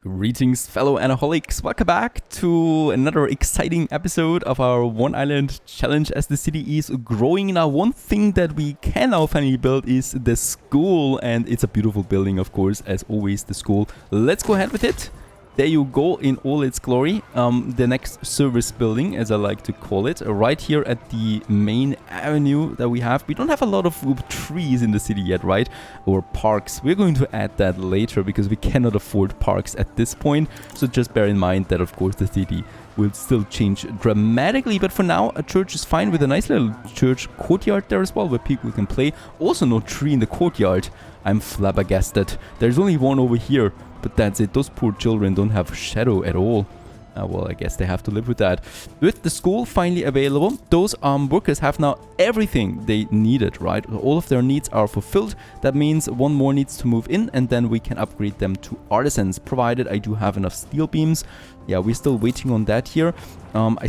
Greetings, fellow Anaholics. Welcome back to another exciting episode of our One Island Challenge as the city is growing. Now, one thing that we can now finally build is the school, and it's a beautiful building, of course, as always, the school. Let's go ahead with it. There you go in all its glory. The next service building, as I like to call it, right here at the main avenue that we have. We don't have a lot of trees in the city yet, right? Or parks. We're going to add that later because we cannot afford parks at this point. So just bear in mind that, of course, the city will still change dramatically. But for now, a church is fine with a nice little church courtyard there as well, where people can play. Also no tree in the courtyard. I'm flabbergasted. There's only one over here. But that's it. Those poor children don't have shadow at all. Well, I guess they have to live with that. With the school finally available, those workers have now everything they needed, right? All of their needs are fulfilled. That means one more needs to move in, and then we can upgrade them to artisans, provided I do have enough steel beams. Yeah, we're still waiting on that here. I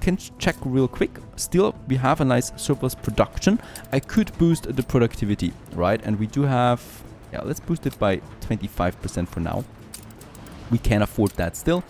can check real quick. Still, we have a nice surplus production. I could boost the productivity, right? And we do have... Yeah, let's boost it by 25% for now. We can afford that still.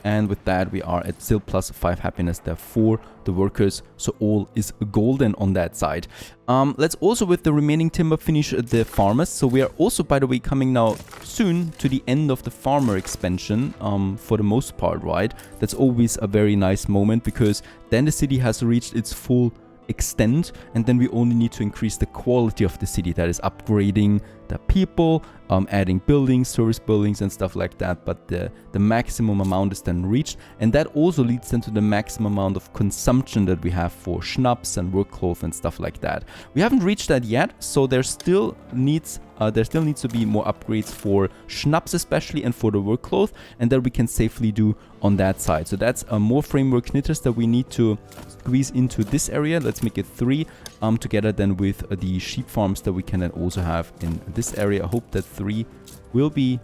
And with that, we are at still plus 5 happiness there for the workers. So all is golden on that side. Let's also, with the remaining timber, finish the farmers. So we are also, by the way, coming now soon to the end of the farmer expansion for the most part, right? That's always a very nice moment because then the city has reached its full extent, and then we only need to increase the quality of the city. That is upgrading the people, adding buildings, service buildings and stuff like that. But the maximum amount is then reached, and that also leads then to the maximum amount of consumption that we have for schnapps and work clothes and stuff like that. We haven't reached that yet, so there still needs to be more upgrades for schnapps especially, and for the work cloth, and that we can safely do on that side. So that's more framework knitters that we need to squeeze into this area. Let's make it 3 together then with the sheep farms that we can then also have in this area. I hope that 3 will be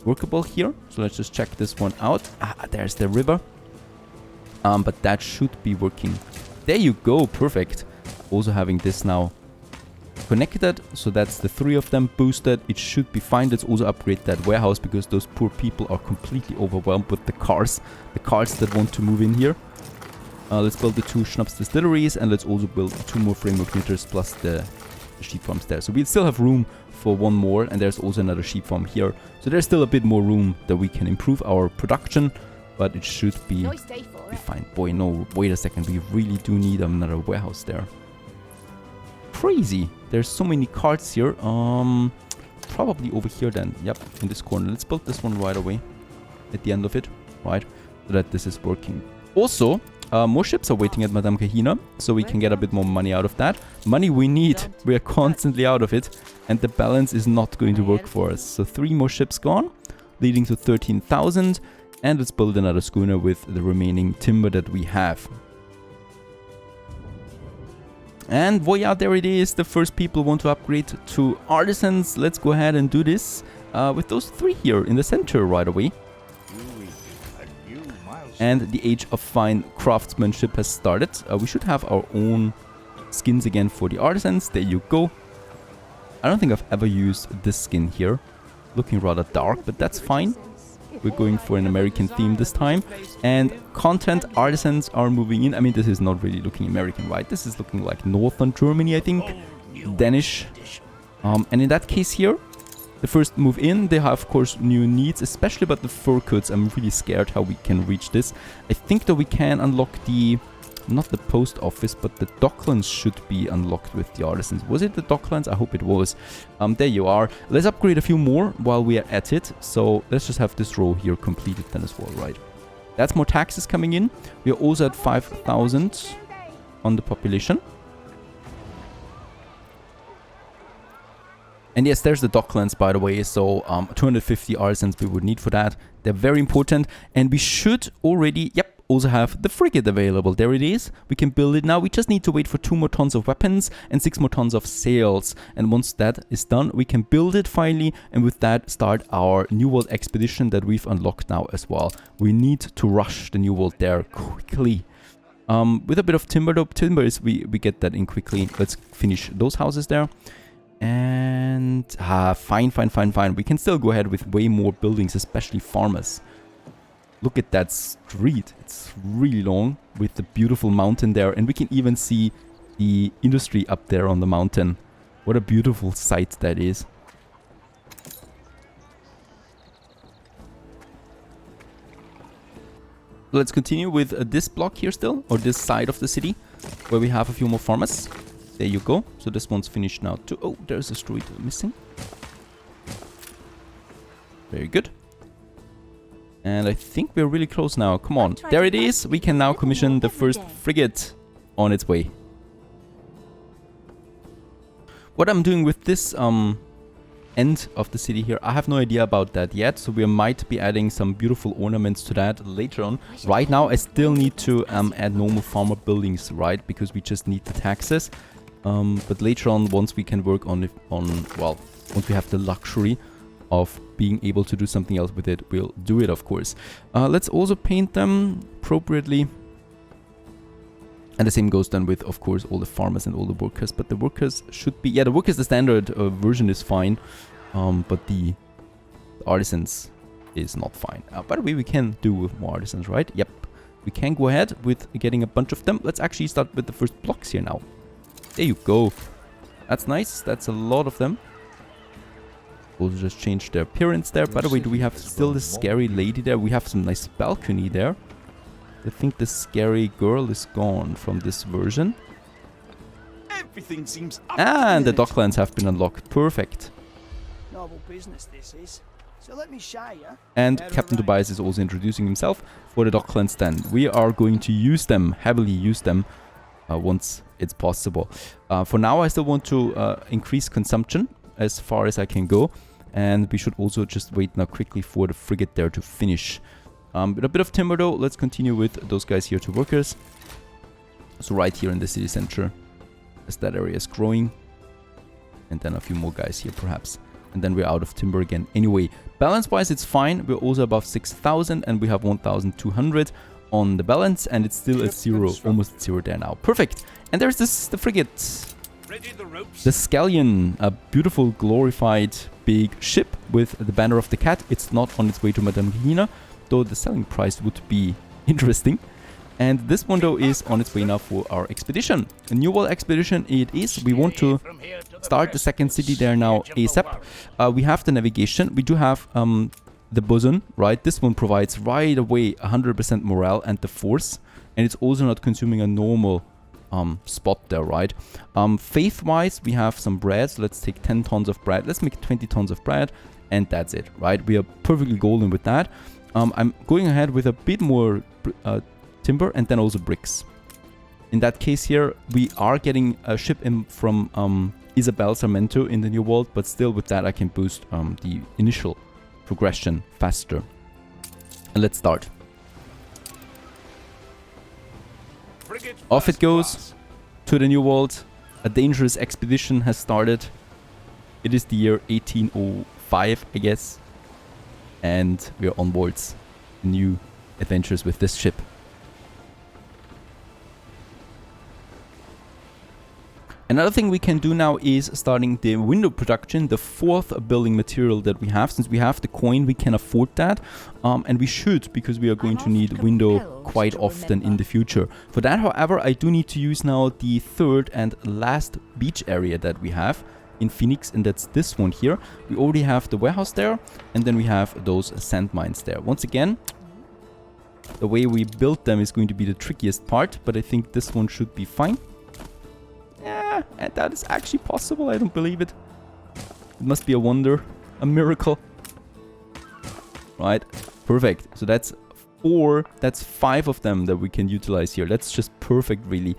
workable here. So let's just check this one out. There's the river. But that should be working. There you go, perfect. Also having this now connected, so that's the 3 of them boosted. It should be fine. Let's also upgrade that warehouse because those poor people are completely overwhelmed with the cars that want to move in here. Let's build the 2 schnapps distilleries, and let's also build 2 more framework knitters plus the sheep farms there. So we still have room for 1 more, and there's also another sheep farm here. So there's still a bit more room that we can improve our production, but it should be fine. Boy, no, wait a second. We really do need another warehouse there. Crazy. There's so many carts here. Probably over here then. Yep, in this corner. Let's build this one right away at the end of it, right? So that this is working. Also, more ships are waiting at Madame Kahina, so we can get a bit more money out of that. Money we need. We are constantly out of it, and the balance is not going to work for us. So 3 more ships gone, leading to 13,000. And let's build another schooner with the remaining timber that we have. And voila, there it is. The first people want to upgrade to artisans. Let's go ahead and do this with those 3 here in the center right away. And the age of fine craftsmanship has started. We should have our own skins again for the artisans. There you go. I don't think I've ever used this skin here. Looking rather dark, but that's fine. We're going for an American theme this time. And content artisans are moving in. I mean, this is not really looking American, right? This is looking like northern Germany, I think. Danish. And in that case here, the first move in, they have, of course, new needs, especially about the fur coats. I'm really scared how we can reach this. I think that we can unlock the... Not the post office, but the docklands should be unlocked with the artisans. Was it the docklands? I hope it was. There you are. Let's upgrade a few more while we are at it. So let's just have this row here completed then as well, right? That's more taxes coming in. We are also at 5,000 on the population. And yes, there's the docklands, by the way. So 250 artisans we would need for that. They're very important. And we should already... Yep. Also have the frigate available. There it is. We can build it now. We just need to wait for 2 more tons of weapons and 6 more tons of sails. And once that is done, we can build it finally. And with that, start our New World expedition that we've unlocked now as well. We need to rush the New World there quickly. With a bit of timber, though. Timber is we get that in quickly. Let's finish those houses there. And fine. We can still go ahead with way more buildings, especially farmers. Look at that street. It's really long with the beautiful mountain there. And we can even see the industry up there on the mountain. What a beautiful sight that is. Let's continue with this block here still, or this side of the city, where we have a few more farmers. There you go. So this one's finished now too. Oh, there's a street missing. Very good. And I think we're really close now. Come on. There it is. We can now commission the first frigate on its way. What I'm doing with this end of the city here, I have no idea about that yet. So we might be adding some beautiful ornaments to that later on. Right now, I still need to add normal farmer buildings, right? Because we just need the taxes. But later on, once we can work on it, well, once we have the luxury of being able to do something else with it, we'll do it, of course. Let's also paint them appropriately. And the same goes then with, of course, all the farmers and all the workers. But the workers should be... Yeah, the workers, the standard version is fine. But the artisans is not fine. By the way, we can do with more artisans, right? Yep. We can go ahead with getting a bunch of them. Let's actually start with the first blocks here now. There you go. That's nice. That's a lot of them. Also just change their appearance there. By the way, do we have still this scary lady there? We have some nice balcony there. I think the scary girl is gone from this version. Everything seems and the docklands have been unlocked. Perfect. Novel business this is. So let me show you. And Captain Tobias is also introducing himself for the docklands then. We are going to use them, heavily use them, once it's possible. For now, I still want to increase consumption as far as I can go. And we should also just wait now quickly for the frigate there to finish. With a bit of timber though, let's continue with those guys here to workers. So right here in the city center, as that area is growing. And then a few more guys here perhaps. And then we're out of timber again. Anyway, balance-wise it's fine. We're also above 6,000 and we have 1,200 on the balance. And it's still at zero, almost zero there now. Perfect. And there's the frigate. The Scallion, a beautiful glorified big ship with the banner of the cat. It's not on its way to Madame Regina, though the selling price would be interesting. And this one though is on its way now for our expedition. A New World expedition it is. We want to start the second city there now ASAP. We have the navigation. We do have the boson, right? This one provides right away 100% morale and the force. And it's also not consuming a normal spot there, right? Faith-wise, we have some bread. So let's take 10 tons of bread. Let's make 20 tons of bread. And that's it, right? We are perfectly golden with that. I'm going ahead with a bit more timber and then also bricks. In that case here, we are getting a ship in from Isabel Sarmento in the New World, but still with that I can boost the initial progression faster. And let's start. Off it goes to the New World. A dangerous expedition has started. It is the year 1805, I guess. And we are onwards. New adventures with this ship. Another thing we can do now is starting the window production, the fourth building material that we have. Since we have the coin, we can afford that. And we should, because we are going to need window quite often in the future. For that, however, I do need to use now the third and last beach area that we have in Phoenix, and that's this one here. We already have the warehouse there, and then we have those sand mines there. Once again, the way we build them is going to be the trickiest part, but I think this one should be fine. Yeah, and that is actually possible. I don't believe it. It must be a wonder, a miracle. Right, perfect. So that's 4, that's 5 of them that we can utilize here. That's just perfect, really.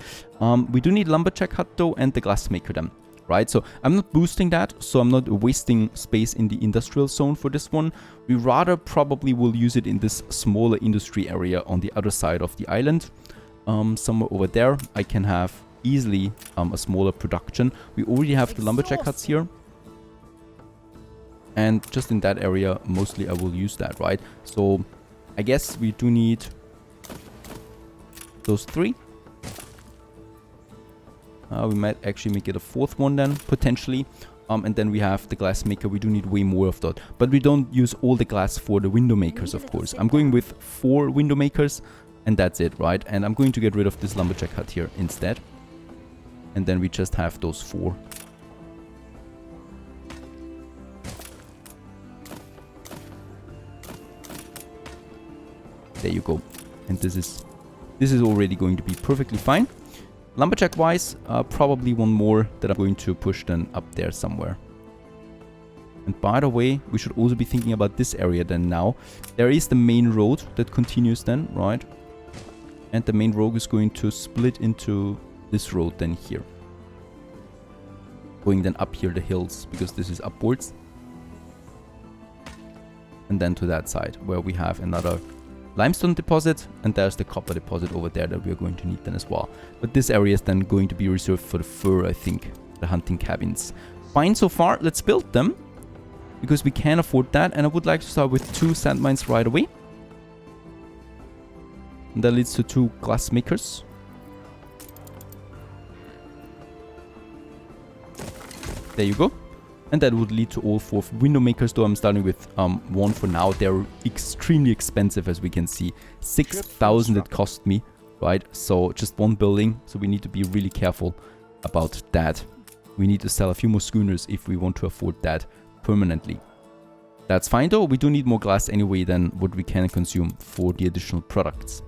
We do need lumberjack hut though, and the glassmaker then. Right, so I'm not boosting that, so I'm not wasting space in the industrial zone for this one. We rather probably will use it in this smaller industry area on the other side of the island. Somewhere over there, I can have easily a smaller production. We already have the lumberjack huts here. And just in that area, mostly I will use that, right? So I guess we do need those 3. We might actually make it a 4th one then, potentially. And then we have the glass maker. We do need way more of that. But we don't use all the glass for the window makers, of course. I'm going with 4 window makers, and that's it, right? And I'm going to get rid of this lumberjack hut here instead. And then we just have those 4. There you go. And this is already going to be perfectly fine. Lumberjack wise, probably one more that I'm going to push then up there somewhere. And by the way, we should also be thinking about this area then now. There is the main road that continues then, right? And the main road is going to split into this road then here. Going then up here the hills, because this is upwards. And then to that side, where we have another limestone deposit, and there's the copper deposit over there that we're going to need then as well. But this area is then going to be reserved for the fur, I think, the hunting cabins. Fine so far, let's build them, because we can afford that, and I would like to start with 2 sand mines right away. And that leads to 2 glass makers. There you go. And that would lead to all 4 window makers, though I'm starting with 1 for now. They're extremely expensive, as we can see. 6,000 it cost me, right? So just 1 building, so we need to be really careful about that. We need to sell a few more schooners if we want to afford that permanently. That's fine though, we do need more glass anyway than what we can consume for the additional products.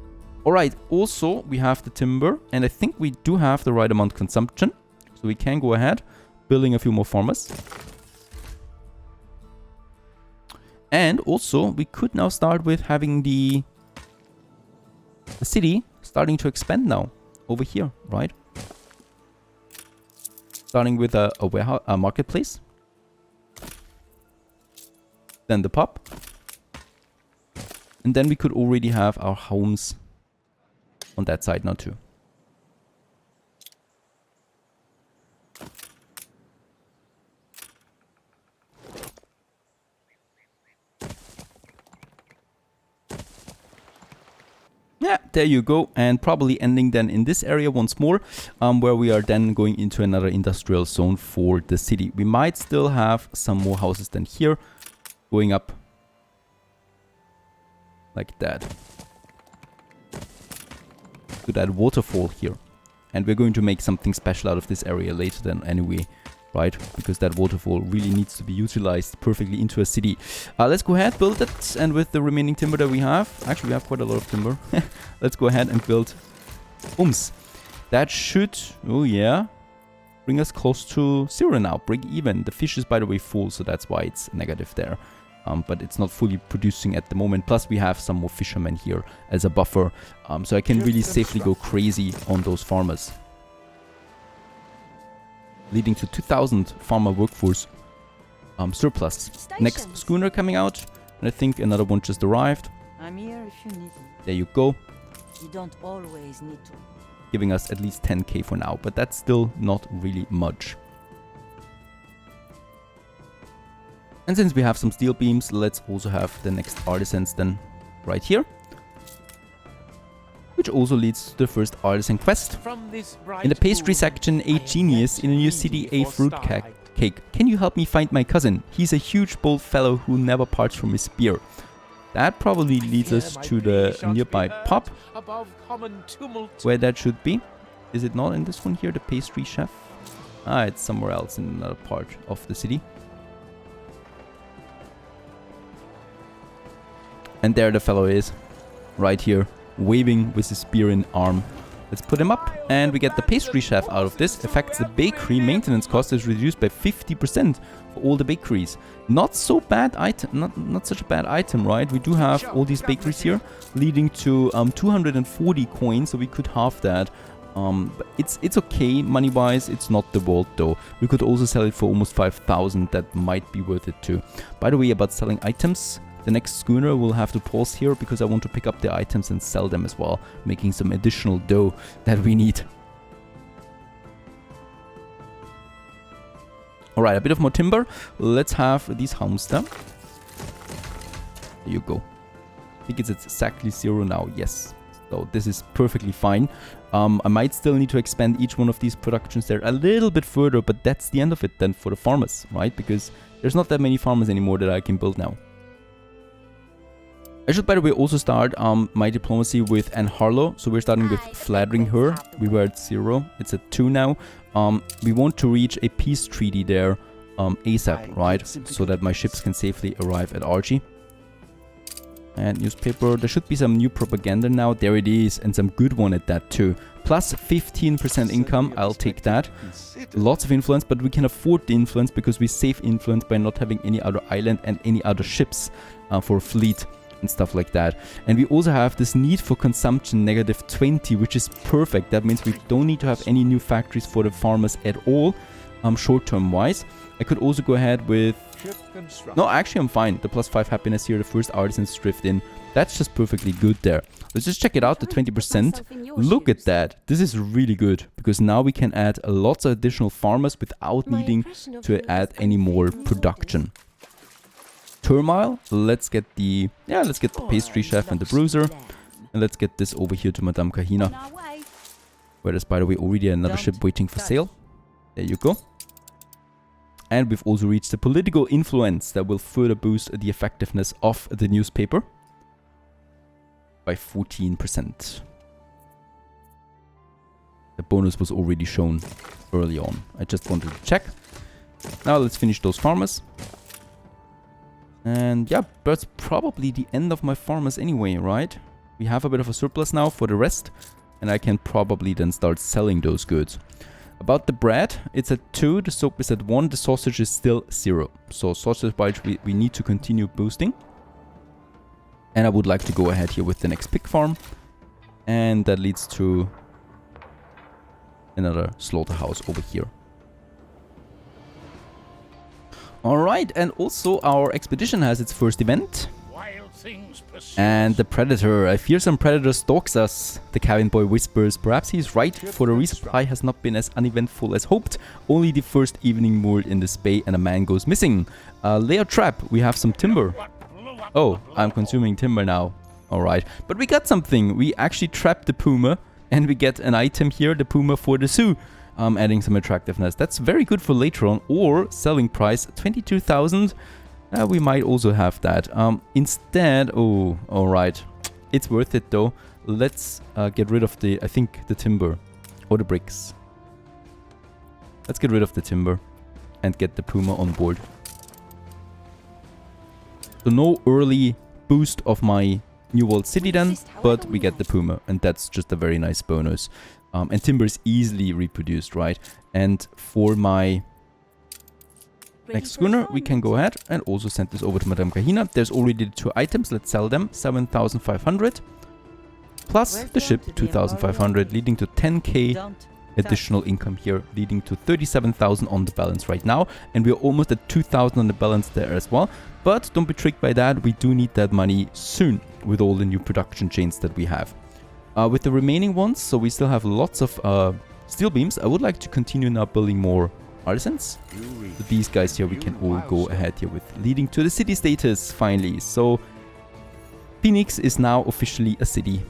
Alright, also we have the timber, and I think we do have the right amount of consumption. So we can go ahead, building a few more farmers. And also, we could now start with having the city starting to expand now over here, right? Starting with a warehouse, a marketplace. Then the pub. And then we could already have our homes on that side now too. Yeah, there you go. And probably ending then in this area once more, where we are then going into another industrial zone for the city. We might still have some more houses than here, going up like that to that waterfall here. And we're going to make something special out of this area later then anyway, right? Because that waterfall really needs to be utilized perfectly into a city. Let's go ahead, build it, and with the remaining timber that we have, actually we have quite a lot of timber. Let's go ahead and build homes. That should, oh yeah, bring us close to 0 now, break even. The fish is by the way full, so that's why it's negative there. But it's not fully producing at the moment. Plus we have some more fishermen here as a buffer, so I can really safely go crazy on those farmers. Leading to 2,000 farmer workforce surplus. Next schooner coming out, and I think another one just arrived. I'm here if you need me. There you go. You don't always need to. Giving us at least 10k for now, but that's still not really much. And since we have some steel beams, let's also have the next artisans then right here. Which also leads to the first artisan quest. In the pastry section, a genius in a new city, a fruit cake. Can you help me find my cousin? He's a huge bold fellow who never parts from his spear. That probably leads us to the nearby pub, where that should be. Is it not in this one here, the pastry chef? Ah, it's somewhere else in another part of the city. And there the fellow is, right here, waving with his spear in arm. Let's put him up, and we get the pastry chef out of this. Affects the bakery. Maintenance cost is reduced by 50% for all the bakeries. Not so bad item, not such a bad item, right? We do have all these bakeries here, leading to 240 coins, so we could halve that. But it's okay money-wise. It's not the world though. We could also sell it for almost 5,000. That might be worth it too. By the way, about selling items. The next schooner will have to pause here because I want to pick up the items and sell them as well, making some additional dough that we need. Alright, a bit of more timber. Let's have these homes then. There you go. I think it's exactly 0 now, yes. So this is perfectly fine. I might still need to expand each one of these productions there a little bit further, but that's the end of it then for the farmers, right? Because there's not that many farmers anymore that I can build now. I should, by the way, also start my diplomacy with Anne Harlow. So we're starting with flattering her. We were at 0. It's at 2 now. We want to reach a peace treaty there ASAP, right? So that my ships can safely arrive at Archie. And newspaper, there should be some new propaganda now. There it is, and some good one at that too. Plus 15% income, I'll take that. Lots of influence, but we can afford the influence because we save influence by not having any other island and any other ships for a fleet and stuff like that. And we also have this need for consumption -20, which is perfect. That means we don't need to have any new factories for the farmers at all, short-term wise. I could also go ahead with... No, actually I'm fine. The +5 happiness here, the first artisans drift in. That's just perfectly good there. Let's just check it out, the 20%. Look at that. This is really good, because now we can add lots of additional farmers without needing to add any more production. Turmoil, let's get the... Yeah, let's get the pastry chef and the bruiser. And let's get this over here to Madame Kahina. Where there's, by the way, already another ship waiting for sale. There you go. And we've also reached the political influence that will further boost the effectiveness of the newspaper by 14%. The bonus was already shown early on. I just wanted to check. Now let's finish those farmers. And yeah, that's probably the end of my farmers anyway, right? We have a bit of a surplus now for the rest. And I can probably then start selling those goods. About the bread, it's at 2, the soap is at 1, the sausage is still 0. So sausage bites we need to continue boosting. And I would like to go ahead here with the next pig farm. And that leads to another slaughterhouse over here. Alright, and also our expedition has its first event. And the predator. I fear some predator stalks us. The cabin boy whispers. Perhaps he's right, for the resupply has not been as uneventful as hoped. Only the first evening moored in this bay and a man goes missing. Lay a trap. We have some timber. Oh, I'm consuming timber now. Alright. But we got something. We actually trapped the puma. And we get an item here, the puma for the zoo. Adding some attractiveness. That's very good for later on. Or selling price 22,000. We might also have that. Instead, oh, alright. It's worth it though. Let's get rid of the, I think, the timber. Or the bricks. Let's get rid of the timber. And get the puma on board. So no early boost of my New World City then. But we get the puma. And that's just a very nice bonus. And timber is easily reproduced, right? And for my... next schooner, we can go ahead and also send this over to Madame Kahina. There's already the 2 items. Let's sell them. 7,500. Plus the ship, 2,500, leading to 10k additional income here, leading to 37,000 on the balance right now. And we're almost at 2,000 on the balance there as well. But don't be tricked by that. We do need that money soon with all the new production chains that we have. With the remaining ones, so we still have lots of steel beams. I would like to continue now building more artisans. So these guys here we can all go ahead here with, leading to the city status finally. So Phoenix is now officially a city.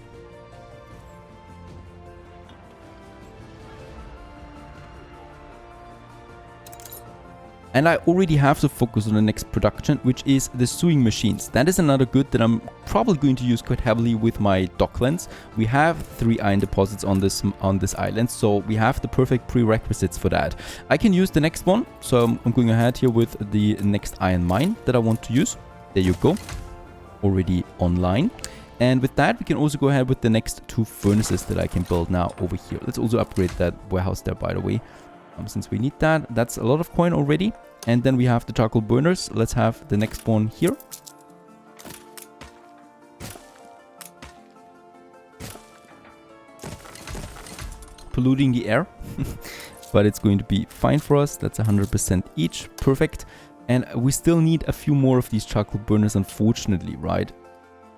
And I already have to focus on the next production, which is the sewing machines. That is another good that I'm probably going to use quite heavily with my docklands. We have 3 iron deposits on this island, so we have the perfect prerequisites for that. I can use the next one, so I'm going ahead here with the next iron mine that I want to use. There you go, already online. And with that, we can also go ahead with the next 2 furnaces that I can build now over here. Let's also upgrade that warehouse there, by the way. Since we need that. That's a lot of coin already. And then we have the charcoal burners. Let's have the next one here. Polluting the air. But it's going to be fine for us. That's 100% each. Perfect. And we still need a few more of these charcoal burners, unfortunately, right?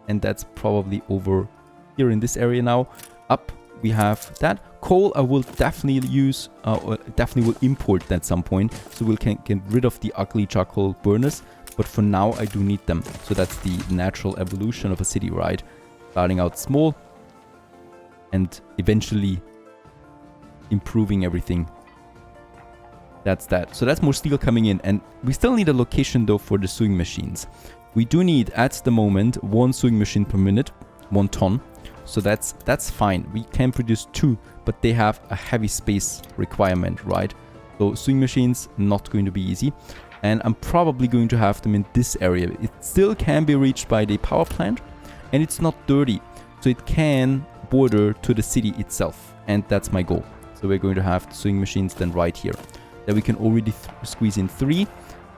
And that's probably over here in this area now. Up. We have that. Coal I will definitely use, or definitely will import at some point. So we can get rid of the ugly charcoal burners. But for now I do need them. So that's the natural evolution of a city, right? Starting out small and eventually improving everything. That's that. So that's more steel coming in, and we still need a location though for the sewing machines. We do need at the moment 1 sewing machine per minute, 1 ton. So that's fine. We can produce 2, but they have a heavy space requirement, right? So sewing machines not going to be easy, and I'm probably going to have them in this area. It still can be reached by the power plant, and it's not dirty, so it can border to the city itself, and that's my goal. So we're going to have the sewing machines then right here. Then we can already squeeze in 3,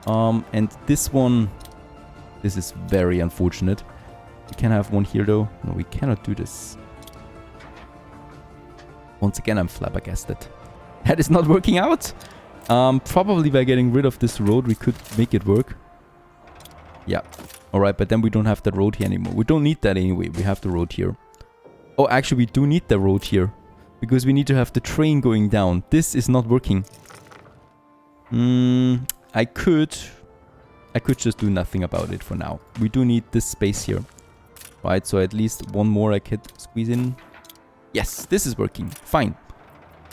and this one, this is very unfortunate. We can have 1 here though. No, we cannot do this. Once again, I'm flabbergasted. That is not working out. Probably by getting rid of this road, we could make it work. Yeah. Alright, but then we don't have that road here anymore. We don't need that anyway. We have the road here. Oh, actually, we do need the road here, because we need to have the train going down. This is not working. I could just do nothing about it for now. We do need this space here. Right, so at least 1 more I could squeeze in. Yes, this is working. Fine.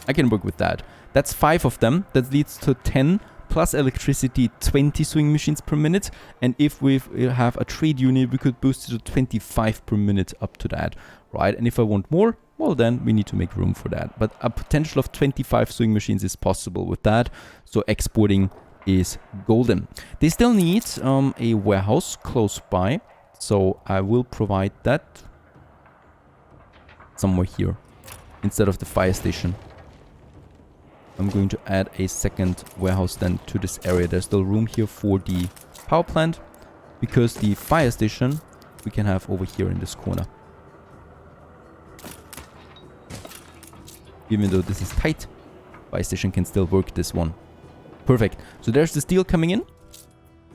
I can work with that. That's 5 of them. That leads to 10 plus electricity, 20 sewing machines per minute. And if we have a trade unit, we could boost it to 25 per minute up to that. Right, and if I want more, well then we need to make room for that. But a potential of 25 sewing machines is possible with that. So exporting is golden. They still need a warehouse close by. So I will provide that somewhere here instead of the fire station. I'm going to add a second warehouse then to this area. There's still room here for the power plant, because the fire station we can have over here in this corner. Even though this is tight, fire station can still work this one. Perfect. So there's the steel coming in,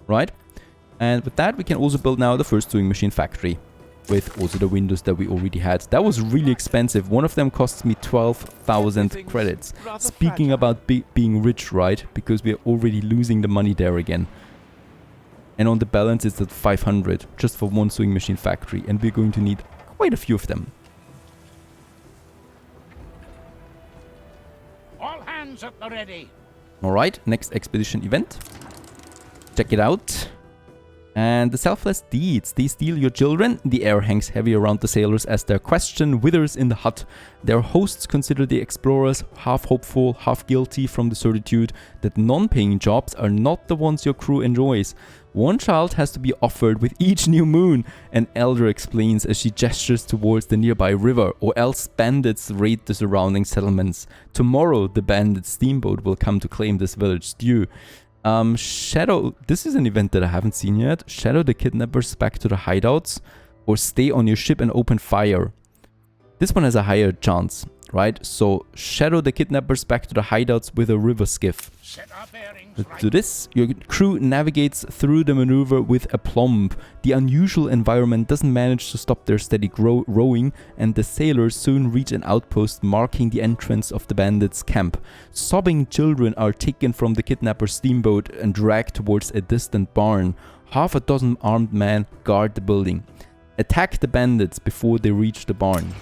right? And with that, we can also build now the first sewing machine factory with also the windows that we already had. That was really expensive. One of them costs me 12,000 credits. Speaking about being rich, right? Because we are already losing the money there again. And on the balance, it's at 500 just for 1 sewing machine factory. And we're going to need quite a few of them. All hands at the ready. Alright, next expedition event. Check it out. And the selfless deeds, they steal your children. The air hangs heavy around the sailors as their question withers in the hut. Their hosts consider the explorers half hopeful, half guilty from the certitude that non-paying jobs are not the ones your crew enjoys. 1 child has to be offered with each new moon, an elder explains as she gestures towards the nearby river, or else bandits raid the surrounding settlements. Tomorrow, the bandit steamboat will come to claim this village due. Shadow, this is an event that I haven't seen yet. Shadow the kidnappers back to the hideouts, or stay on your ship and open fire. This one has a higher chance, right? So shadow the kidnappers back to the hideouts with a river skiff. Let's do this. Your crew navigates through the maneuver with aplomb. The unusual environment doesn't manage to stop their steady rowing, and the sailors soon reach an outpost marking the entrance of the bandits' camp. Sobbing children are taken from the kidnapper's steamboat and dragged towards a distant barn. Half a dozen armed men guard the building. Attack the bandits before they reach the barn.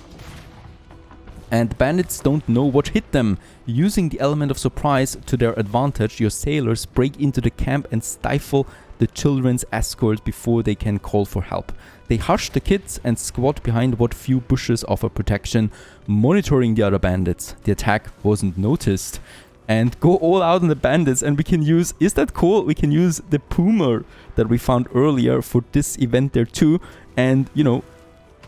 And the bandits don't know what hit them. Using the element of surprise to their advantage, your sailors break into the camp and stifle the children's escort before they can call for help. They hush the kids and squat behind what few bushes offer protection, monitoring the other bandits. The attack wasn't noticed. And go all out on the bandits, and we can use, is that cool? We can use the Puma that we found earlier for this event there too. And, you know,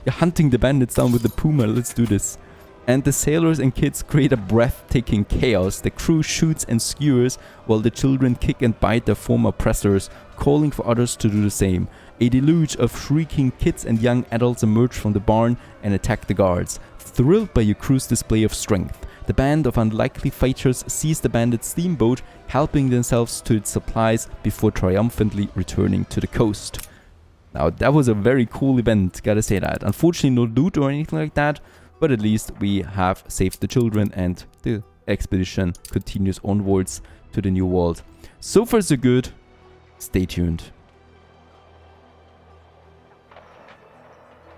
hunting the bandits down with the Puma. Let's do this. And the sailors and kids create a breathtaking chaos. The crew shoots and skewers while the children kick and bite their former oppressors, calling for others to do the same. A deluge of shrieking kids and young adults emerge from the barn and attack the guards. Thrilled by your crew's display of strength, the band of unlikely fighters seize the bandit steamboat, helping themselves to its supplies before triumphantly returning to the coast. Now that was a very cool event, gotta say that. Unfortunately no loot or anything like that, but at least we have saved the children and the expedition continues onwards to the new world. So far so good, stay tuned.